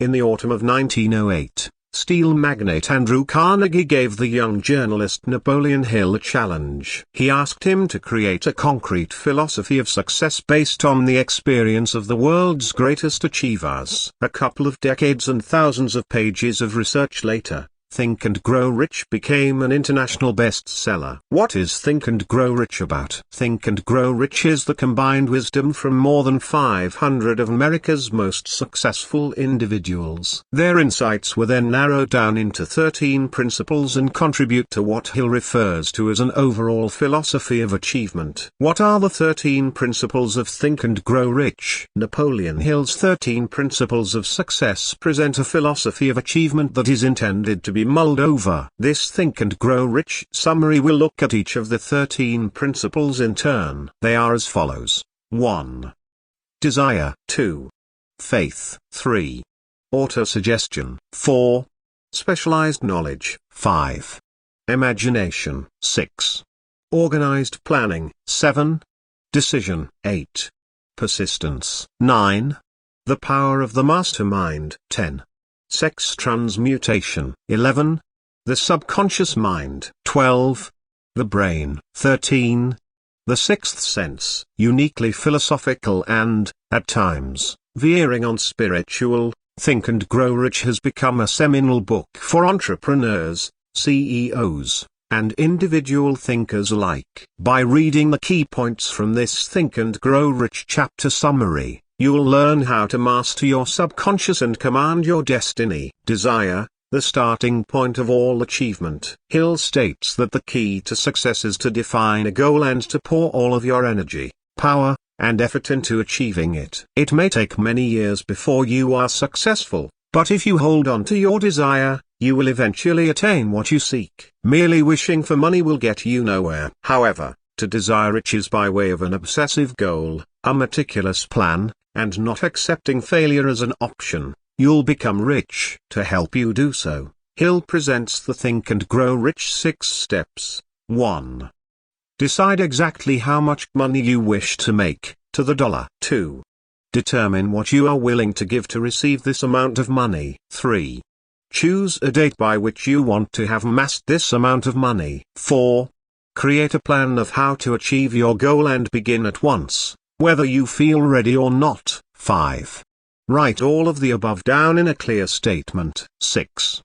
In the autumn of 1908, steel magnate Andrew Carnegie gave the young journalist Napoleon Hill a challenge. He asked him to create a concrete philosophy of success based on the experience of the world's greatest achievers. A couple of decades and thousands of pages of research later, Think and Grow Rich became an international bestseller. What is Think and Grow Rich about? Think and Grow Rich is the combined wisdom from more than 500 of America's most successful individuals. Their insights were then narrowed down into 13 principles and contribute to what Hill refers to as an overall philosophy of achievement. What are the 13 principles of Think and Grow Rich? Napoleon Hill's 13 principles of success present a philosophy of achievement that is intended to be mulled over. This Think and Grow Rich summary will look at each of the 13 principles in turn. They are as follows. 1. Desire. 2. Faith. 3. Autosuggestion. 4. Specialized knowledge. 5. Imagination. 6. Organized planning. 7. Decision. 8. Persistence. 9. The power of the mastermind. 10. Sex transmutation. 11. The subconscious mind. 12. The brain. 13. The sixth sense. Uniquely philosophical and, at times, veering on spiritual, Think and Grow Rich has become a seminal book for entrepreneurs, CEOs, and individual thinkers alike. By reading the key points from this Think and Grow Rich chapter summary, you'll learn how to master your subconscious and command your destiny. Desire, the starting point of all achievement. Hill states that the key to success is to define a goal and to pour all of your energy, power, and effort into achieving it. It may take many years before you are successful, but if you hold on to your desire, you will eventually attain what you seek. Merely wishing for money will get you nowhere. However, to desire riches by way of an obsessive goal, a meticulous plan, and not accepting failure as an option, you'll become rich. To help you do so, Hill presents the Think and Grow Rich 6 steps. 1. Decide exactly how much money you wish to make, to the dollar. 2. Determine what you are willing to give to receive this amount of money. 3. Choose a date by which you want to have amassed this amount of money. 4. Create a plan of how to achieve your goal and begin at once, whether you feel ready or not. 5. Write all of the above down in a clear statement. 6.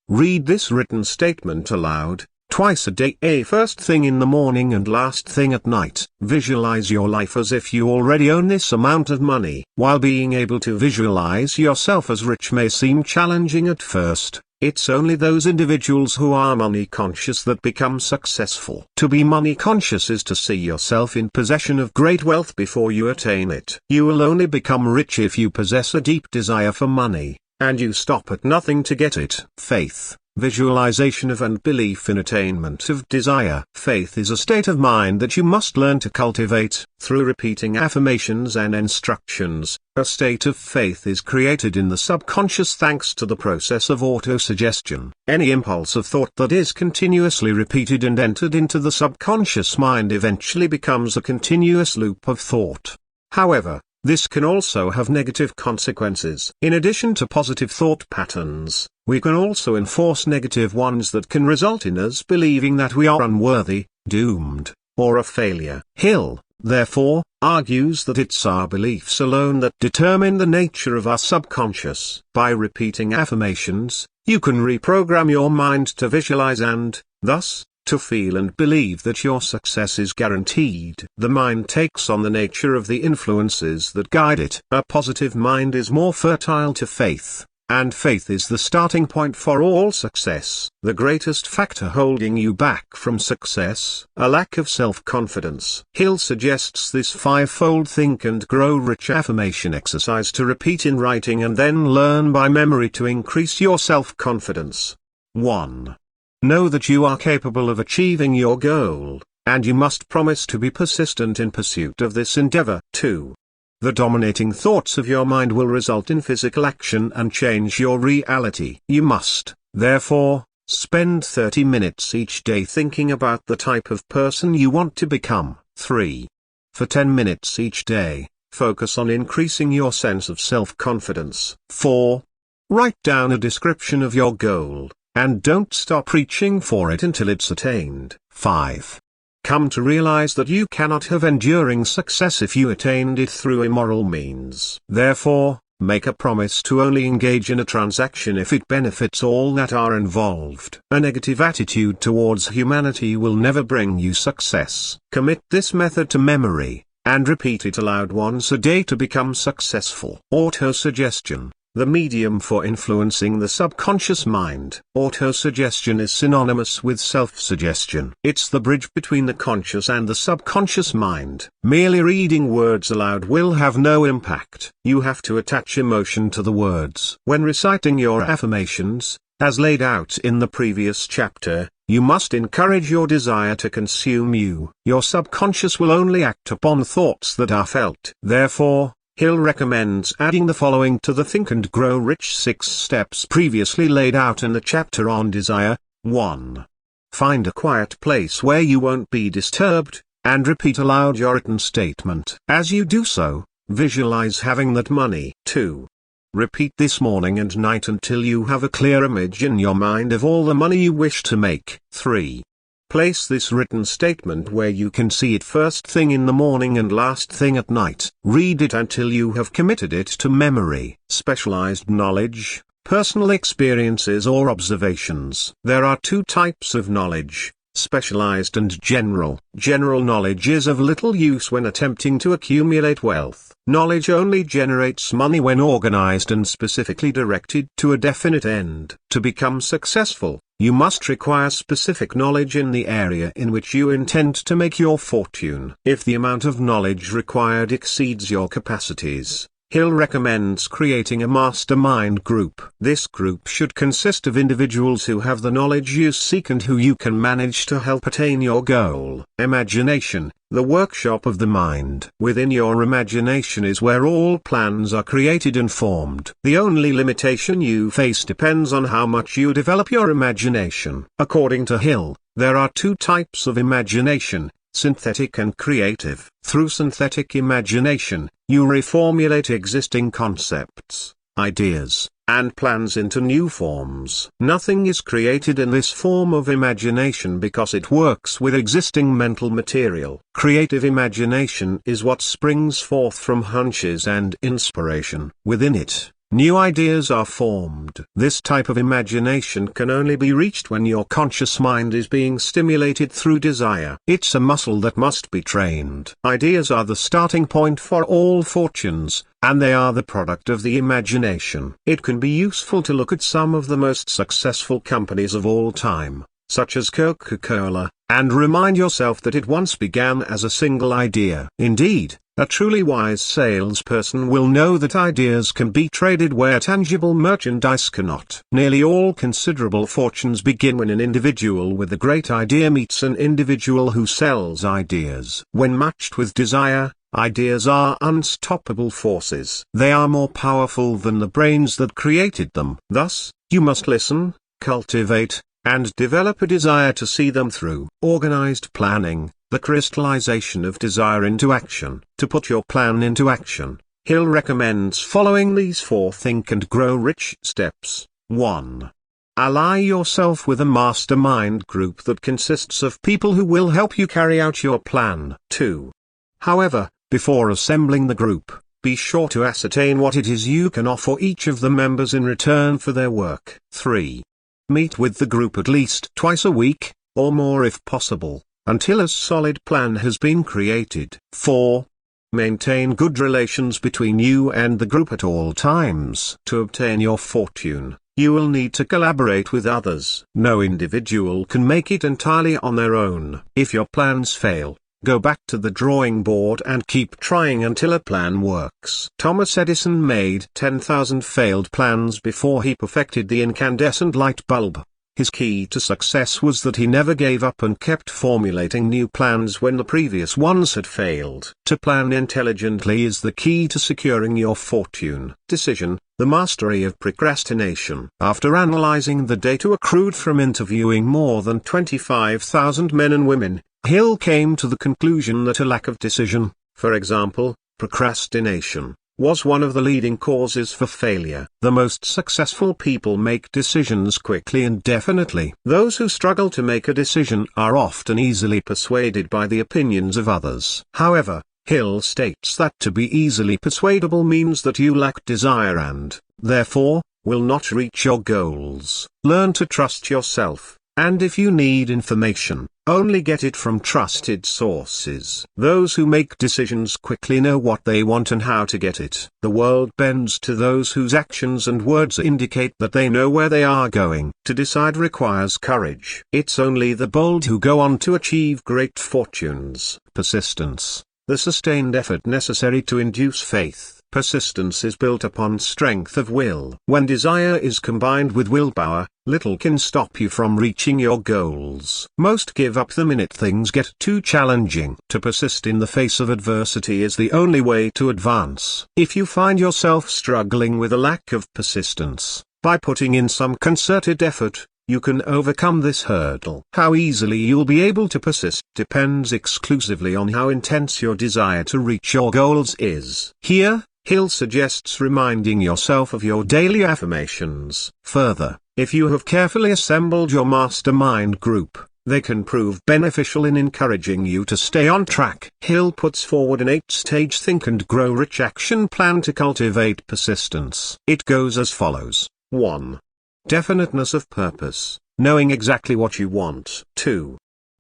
Read this written statement aloud, twice a day, first thing in the morning and last thing at night. Visualize your life as if you already own this amount of money. While being able to visualize yourself as rich may seem challenging at first, it's only those individuals who are money conscious that become successful. To be money conscious is to see yourself in possession of great wealth before you attain it. You will only become rich if you possess a deep desire for money, and you stop at nothing to get it. Faith, visualization of and belief in attainment of desire. Faith is a state of mind that you must learn to cultivate. Through repeating affirmations and instructions, a state of faith is created in the subconscious thanks to the process of autosuggestion. Any impulse of thought that is continuously repeated and entered into the subconscious mind eventually becomes a continuous loop of thought. However, this can also have negative consequences. In addition to positive thought patterns, we can also enforce negative ones that can result in us believing that we are unworthy, doomed, or a failure. Hill, therefore, argues that it's our beliefs alone that determine the nature of our subconscious. By repeating affirmations, you can reprogram your mind to visualize and, thus, to feel and believe that your success is guaranteed. The mind takes on the nature of the influences that guide it. A positive mind is more fertile to faith, and faith is the starting point for all success. The greatest factor holding you back from success, a lack of self-confidence. Hill suggests this 5-fold Think and Grow Rich affirmation exercise to repeat in writing and then learn by memory to increase your self-confidence. 1. Know that you are capable of achieving your goal, and you must promise to be persistent in pursuit of this endeavor. 2. The dominating thoughts of your mind will result in physical action and change your reality. You must, therefore, spend 30 minutes each day thinking about the type of person you want to become. 3. For 10 minutes each day, focus on increasing your sense of self-confidence. 4. Write down a description of your goal, and don't stop reaching for it until it's attained. 5. Come to realize that you cannot have enduring success if you attained it through immoral means. Therefore, make a promise to only engage in a transaction if it benefits all that are involved. A negative attitude towards humanity will never bring you success. Commit this method to memory, and repeat it aloud once a day to become successful. Autosuggestion, the medium for influencing the subconscious mind. Autosuggestion is synonymous with self-suggestion. It's the bridge between the conscious and the subconscious mind. Merely reading words aloud will have no impact. You have to attach emotion to the words. When reciting your affirmations, as laid out in the previous chapter, you must encourage your desire to consume you. Your subconscious will only act upon thoughts that are felt. Therefore, Hill recommends adding the following to the Think and Grow Rich 6 steps previously laid out in the chapter on desire. 1. Find a quiet place where you won't be disturbed, and repeat aloud your written statement. As you do so, visualize having that money. 2. Repeat this morning and night until you have a clear image in your mind of all the money you wish to make. 3. Place this written statement where you can see it first thing in the morning and last thing at night. Read it until you have committed it to memory. Specialized knowledge, personal experiences or observations. There are two types of knowledge: specialized and general. General knowledge is of little use when attempting to accumulate wealth. Knowledge only generates money when organized and specifically directed to a definite end. To become successful, you must require specific knowledge in the area in which you intend to make your fortune. If the amount of knowledge required exceeds your capacities, Hill recommends creating a mastermind group. This group should consist of individuals who have the knowledge you seek and who you can manage to help attain your goal. Imagination, the workshop of the mind. Within your imagination is where all plans are created and formed. The only limitation you face depends on how much you develop your imagination. According to Hill, there are two types of imagination: synthetic and creative. Through synthetic imagination, you reformulate existing concepts, ideas, and plans into new forms. Nothing is created in this form of imagination because it works with existing mental material. Creative imagination is what springs forth from hunches and inspiration. Within it, new ideas are formed. This type of imagination can only be reached when your conscious mind is being stimulated through desire. It's a muscle that must be trained. Ideas are the starting point for all fortunes, and they are the product of the imagination. It can be useful to look at some of the most successful companies of all time, such as Coca-Cola, and remind yourself that it once began as a single idea. Indeed, a truly wise salesperson will know that ideas can be traded where tangible merchandise cannot. Nearly all considerable fortunes begin when an individual with a great idea meets an individual who sells ideas. When matched with desire, ideas are unstoppable forces. They are more powerful than the brains that created them. Thus, you must listen, cultivate, and develop a desire to see them through. Organized planning, the crystallization of desire into action. To put your plan into action, Hill recommends following these 4 Think and Grow Rich steps. 1. Ally yourself with a mastermind group that consists of people who will help you carry out your plan. 2. However, before assembling the group, be sure to ascertain what it is you can offer each of the members in return for their work. 3. Meet with the group at least twice a week, or more if possible, until a solid plan has been created. 4. Maintain good relations between you and the group at all times. To obtain your fortune, you will need to collaborate with others. No individual can make it entirely on their own. If your plans fail, go back to the drawing board and keep trying until a plan works. Thomas Edison made 10,000 failed plans before he perfected the incandescent light bulb. His key to success was that he never gave up and kept formulating new plans when the previous ones had failed. To plan intelligently is the key to securing your fortune. Decision, the mastery of procrastination. After analyzing the data accrued from interviewing more than 25,000 men and women, Hill came to the conclusion that a lack of decision, for example, procrastination, was one of the leading causes for failure. The most successful people make decisions quickly and definitely. Those who struggle to make a decision are often easily persuaded by the opinions of others. However, Hill states that to be easily persuadable means that you lack desire and, therefore, will not reach your goals. Learn to trust yourself, and if you need information, only get it from trusted sources. Those who make decisions quickly know what they want and how to get it. The world bends to those whose actions and words indicate that they know where they are going. To decide requires courage. It's only the bold who go on to achieve great fortunes. Persistence. The sustained effort necessary to induce faith. Persistence is built upon strength of will. When desire is combined with willpower, little can stop you from reaching your goals. Most give up the minute things get too challenging. To persist in the face of adversity is the only way to advance. If you find yourself struggling with a lack of persistence, by putting in some concerted effort, you can overcome this hurdle. How easily you'll be able to persist depends exclusively on how intense your desire to reach your goals is. Here, Hill suggests reminding yourself of your daily affirmations. Further, if you have carefully assembled your mastermind group, they can prove beneficial in encouraging you to stay on track. Hill puts forward an 8-stage Think and Grow Rich action plan to cultivate persistence. It goes as follows. 1. Definiteness of purpose, knowing exactly what you want. 2.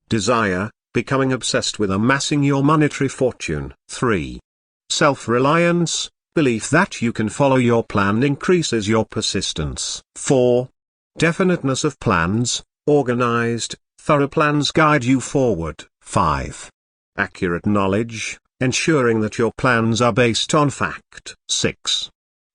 Desire, becoming obsessed with amassing your monetary fortune. 3. Self-reliance, belief that you can follow your plan increases your persistence. 4. Definiteness of plans, organized, thorough plans guide you forward. 5. Accurate knowledge, ensuring that your plans are based on fact. 6.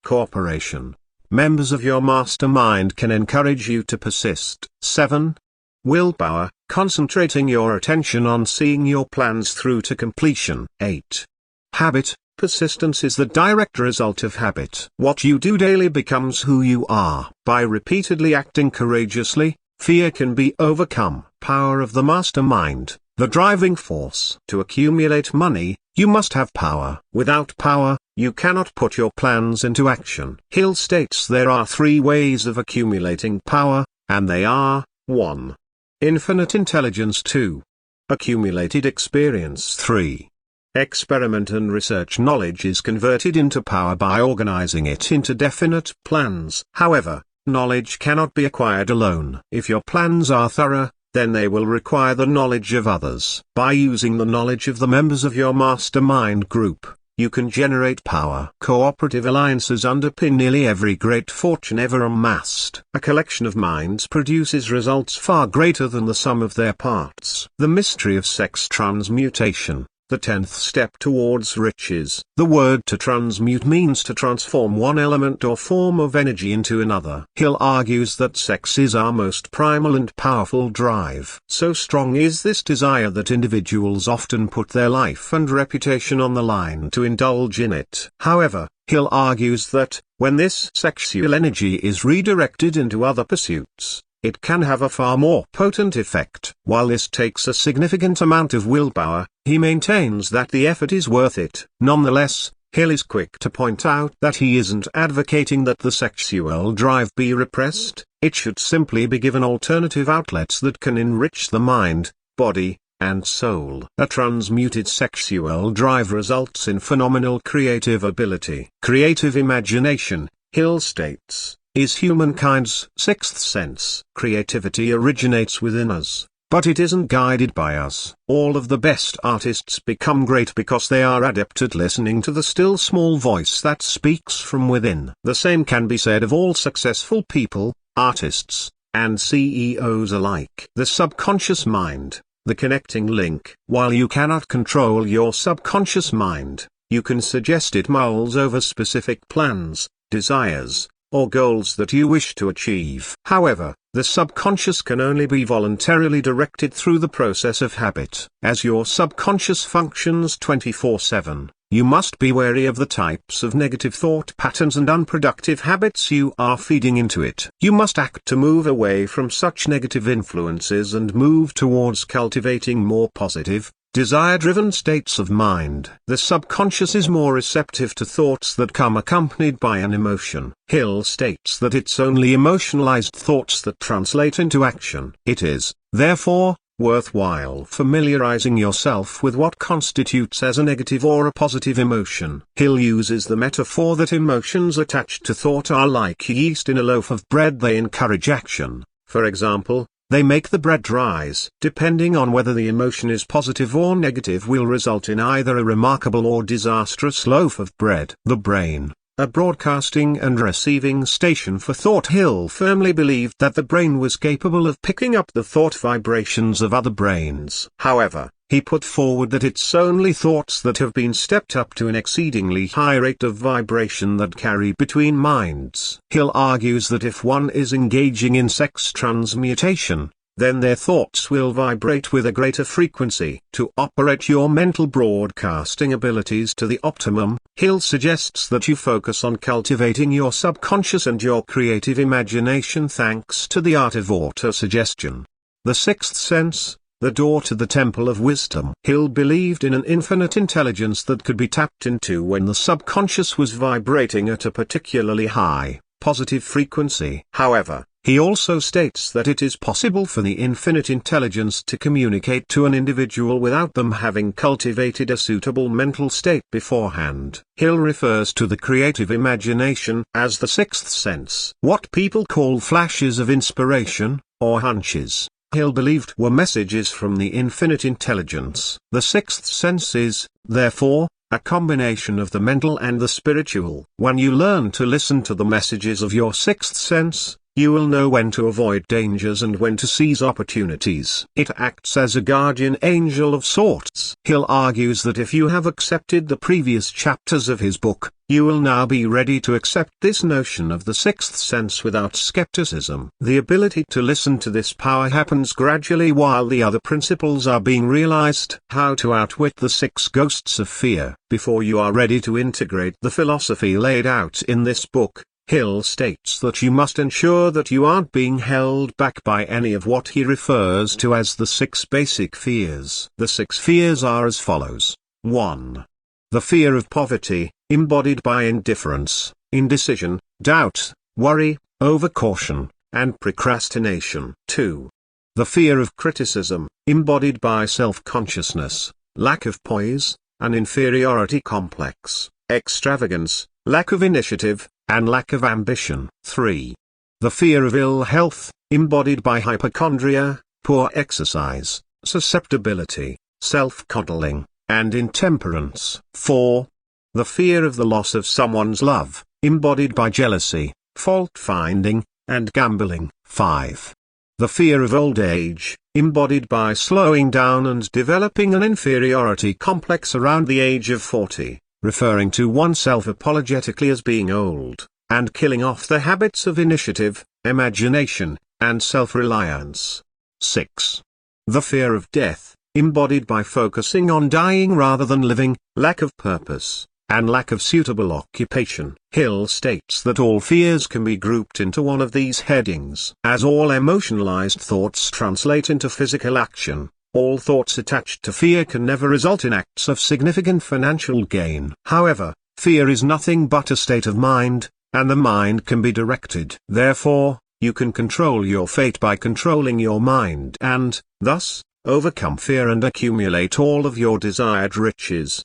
Cooperation. Members of your mastermind can encourage you to persist. 7. Willpower, concentrating your attention on seeing your plans through to completion. 8. Habit. Persistence is the direct result of habit. What you do daily becomes who you are. By repeatedly acting courageously, fear can be overcome. Power of the mastermind, the driving force. To accumulate money, you must have power. Without power, you cannot put your plans into action. Hill states there are 3 ways of accumulating power, and they are: 1. Infinite intelligence. 2. Accumulated experience. 3. Experiment and research. Knowledge is converted into power by organizing it into definite plans. However, knowledge cannot be acquired alone. If your plans are thorough, then they will require the knowledge of others. By using the knowledge of the members of your mastermind group, you can generate power. Cooperative alliances underpin nearly every great fortune ever amassed. A collection of minds produces results far greater than the sum of their parts. The mystery of sex transmutation. The 10th step towards riches. The word to transmute means to transform one element or form of energy into another. Hill argues that sex is our most primal and powerful drive. So strong is this desire that individuals often put their life and reputation on the line to indulge in it. However, Hill argues that, when this sexual energy is redirected into other pursuits, it can have a far more potent effect. While this takes a significant amount of willpower, he maintains that the effort is worth it. Nonetheless, Hill is quick to point out that he isn't advocating that the sexual drive be repressed. It should simply be given alternative outlets that can enrich the mind, body, and soul. A transmuted sexual drive results in phenomenal creative ability. Creative imagination, Hill states, is humankind's 6th sense. Creativity originates within us, but it isn't guided by us. All of the best artists become great because they are adept at listening to the still small voice that speaks from within. The same can be said of all successful people, artists, and CEOs alike. The subconscious mind, the connecting link. While you cannot control your subconscious mind, you can suggest it mulls over specific plans, desires, or goals that you wish to achieve. However, the subconscious can only be voluntarily directed through the process of habit. As your subconscious functions 24/7, you must be wary of the types of negative thought patterns and unproductive habits you are feeding into it. You must act to move away from such negative influences and move towards cultivating more positive, desire-driven states of mind. The subconscious is more receptive to thoughts that come accompanied by an emotion. Hill states that it's only emotionalized thoughts that translate into action. It is, therefore, worthwhile familiarizing yourself with what constitutes as a negative or a positive emotion. Hill uses the metaphor that emotions attached to thought are like yeast in a loaf of bread. They encourage action. For example, they make the bread rise. Depending on whether the emotion is positive or negative will result in either a remarkable or disastrous loaf of bread. The brain, a broadcasting and receiving station for thought. Hill firmly believed that the brain was capable of picking up the thought vibrations of other brains. However, he put forward that it's only thoughts that have been stepped up to an exceedingly high rate of vibration that carry between minds. Hill argues that if one is engaging in sex transmutation, then their thoughts will vibrate with a greater frequency. To operate your mental broadcasting abilities to the optimum, Hill suggests that you focus on cultivating your subconscious and your creative imagination thanks to the art of autosuggestion. The sixth sense, the door to the temple of wisdom. Hill believed in an infinite intelligence that could be tapped into when the subconscious was vibrating at a particularly high, positive frequency. However, he also states that it is possible for the infinite intelligence to communicate to an individual without them having cultivated a suitable mental state beforehand. Hill refers to the creative imagination as the sixth sense. What people call flashes of inspiration, or hunches, Hill believed were messages from the infinite intelligence. The sixth sense is, therefore, a combination of the mental and the spiritual. When you learn to listen to the messages of your sixth sense, you will know when to avoid dangers and when to seize opportunities. It acts as a guardian angel of sorts. Hill argues that if you have accepted the previous chapters of his book, you will now be ready to accept this notion of the sixth sense without skepticism. The ability to listen to this power happens gradually while the other principles are being realized. How to outwit the 6 ghosts of fear. Before you are ready to integrate the philosophy laid out in this book, Hill states that you must ensure that you aren't being held back by any of what he refers to as the 6 basic fears. The 6 fears are as follows. 1. The fear of poverty, embodied by indifference, indecision, doubt, worry, overcaution, and procrastination. 2. The fear of criticism, embodied by self-consciousness, lack of poise, an inferiority complex, extravagance, lack of initiative, and lack of ambition. 3. The fear of ill health, embodied by hypochondria, poor exercise, susceptibility, self-coddling, and intemperance. 4. The fear of the loss of someone's love, embodied by jealousy, fault-finding, and gambling. 5. The fear of old age, embodied by slowing down and developing an inferiority complex around the age of 40. Referring to oneself apologetically as being old, and killing off the habits of initiative, imagination, and self-reliance. 6. The fear of death, embodied by focusing on dying rather than living, lack of purpose, and lack of suitable occupation. Hill states that all fears can be grouped into one of these headings. As all emotionalized thoughts translate into physical action, all thoughts attached to fear can never result in acts of significant financial gain. However, fear is nothing but a state of mind, and the mind can be directed. Therefore, you can control your fate by controlling your mind and, thus, overcome fear and accumulate all of your desired riches.